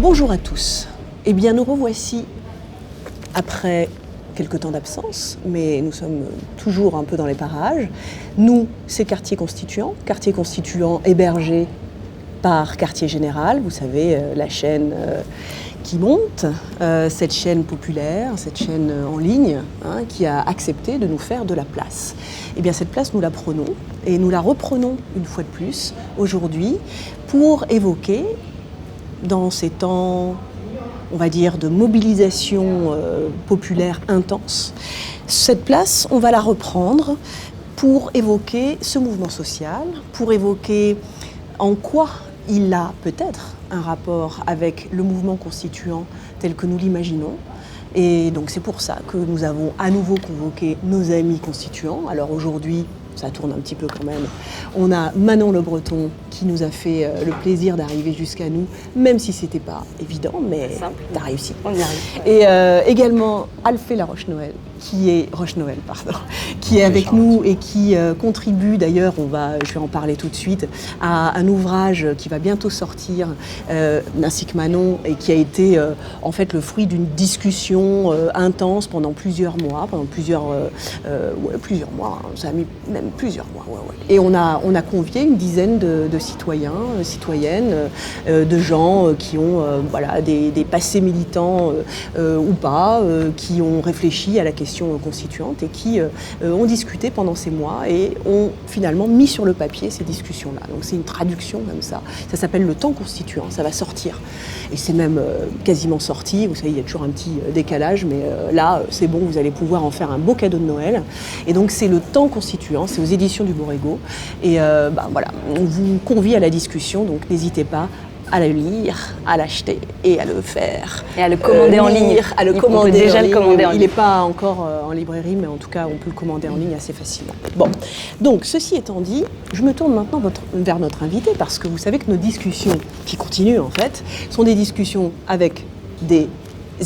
Bonjour à tous. Eh bien, nous revoici après quelques temps d'absence, mais nous sommes toujours un peu dans les parages. Nous, c'est Quartier Constituant hébergé par Quartier Général, vous savez, la chaîne qui monte, cette chaîne populaire, cette chaîne en ligne, qui a accepté de nous faire de la place. Eh bien, cette place, nous la prenons et nous la reprenons une fois de plus aujourd'hui pour évoquer, dans ces temps, on va dire, de mobilisation populaire intense, cette place, on va la reprendre pour évoquer ce mouvement social, pour évoquer en quoi il a peut-être un rapport avec le mouvement constituant tel que nous l'imaginons. Et donc c'est pour ça que nous avons à nouveau convoqué nos amis constituants. Alors aujourd'hui, ça tourne un petit peu quand même. On a Manon Le Breton qui nous a fait le plaisir d'arriver jusqu'à nous, même si c'était pas évident, mais t'as réussi. On y arrive. Et également Alphée La Roche-Noël, qui est avec nous et qui contribue, d'ailleurs, je vais en parler tout de suite, à un ouvrage qui va bientôt sortir, ainsi que Manon, et qui a été en fait le fruit d'une discussion intense pendant plusieurs mois, ça a mis même plusieurs mois. Et on a convié une dizaine de citoyens, citoyennes, de gens qui ont des passés militants ou pas, qui ont réfléchi à la question constituante et qui ont discuté pendant ces mois et ont finalement mis sur le papier ces discussions-là. Donc c'est une traduction comme ça. Ça s'appelle Le Temps Constituant, ça va sortir. Et c'est même quasiment sorti. Vous savez, il y a toujours un petit décalage, mais là, c'est bon, vous allez pouvoir en faire un beau cadeau de Noël. Et donc c'est Le Temps Constituant, c'est aux éditions du Borrego. Et on vous convie à la discussion, donc n'hésitez pas à le lire, à l'acheter et à le faire. Et à le commander en ligne. À le on commander peut déjà en le ligne. commander en Il ligne. n'est pas encore en librairie, mais en tout cas, on peut le commander en ligne assez facilement. Bon, donc ceci étant dit, je me tourne maintenant vers notre invité, parce que vous savez que nos discussions, qui continuent en fait, sont des discussions avec des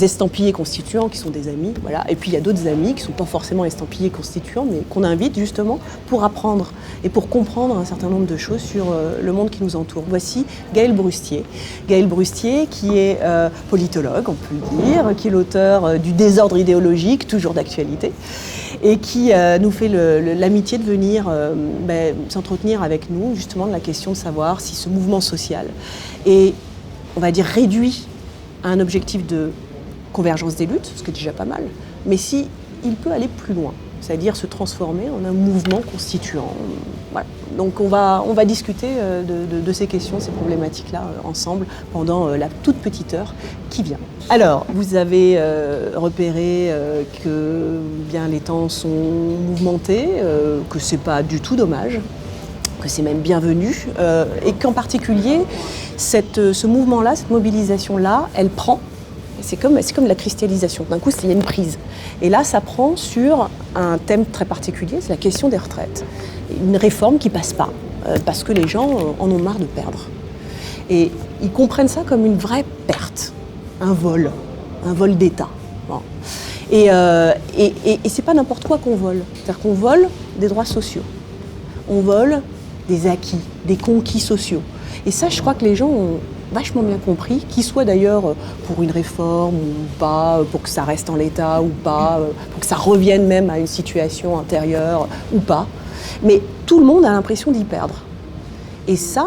estampillés constituants qui sont des amis, voilà. Et puis il y a d'autres amis qui ne sont pas forcément estampillés constituants, mais qu'on invite justement pour apprendre et pour comprendre un certain nombre de choses sur le monde qui nous entoure. Voici Gaël Brustier. Gaël Brustier qui est politologue, on peut le dire, qui est l'auteur du Désordre idéologique, toujours d'actualité, et qui nous fait l'amitié de venir s'entretenir avec nous justement de la question de savoir si ce mouvement social est, on va dire, réduit à un objectif de convergence des luttes, ce qui est déjà pas mal, mais si il peut aller plus loin, c'est-à-dire se transformer en un mouvement constituant. Voilà. Donc on va discuter de ces questions, ces problématiques-là ensemble pendant la toute petite heure qui vient. Alors, vous avez repéré que bien les temps sont mouvementés, que c'est pas du tout dommage, que c'est même bienvenu, et qu'en particulier, ce mouvement-là, cette mobilisation-là, elle prend. C'est comme la cristallisation. D'un coup, il y a une prise. Et là, ça prend sur un thème très particulier, c'est la question des retraites. Une réforme qui ne passe pas, parce que les gens en ont marre de perdre. Et ils comprennent ça comme une vraie perte, un vol d'État. Bon. Et c'est pas n'importe quoi qu'on vole. C'est-à-dire qu'on vole des droits sociaux. On vole des acquis, des conquis sociaux. Et ça, je crois que les gens ont vachement bien compris, qu'ils soient d'ailleurs pour une réforme ou pas, pour que ça reste en l'état ou pas, pour que ça revienne même à une situation antérieure ou pas. Mais tout le monde a l'impression d'y perdre. Et ça,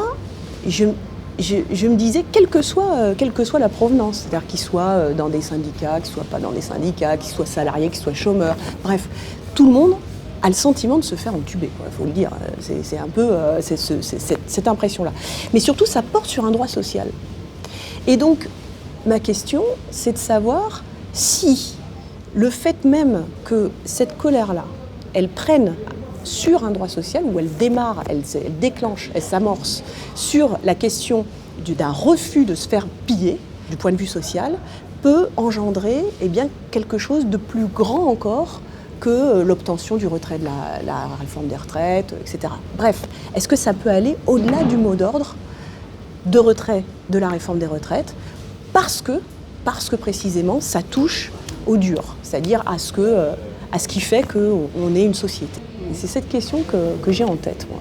je me disais, quelle que soit la provenance, c'est-à-dire qu'ils soient dans des syndicats, qu'ils ne soient pas dans des syndicats, qu'ils soient salariés, qu'ils soient chômeurs, bref, tout le monde a le sentiment de se faire entuber, il faut le dire. C'est un peu cette impression-là. Mais surtout, ça porte sur un droit social. Et donc, ma question, c'est de savoir si le fait même que cette colère-là, elle prenne sur un droit social, où elle démarre, elle déclenche, elle s'amorce sur la question d'un refus de se faire piller, du point de vue social, peut engendrer quelque chose de plus grand encore que l'obtention du retrait de la réforme des retraites, etc. Bref, est-ce que ça peut aller au-delà du mot d'ordre de retrait de la réforme des retraites parce que précisément ça touche au dur, c'est-à-dire à ce qui fait qu'on est une société. Et c'est cette question que j'ai en tête, moi.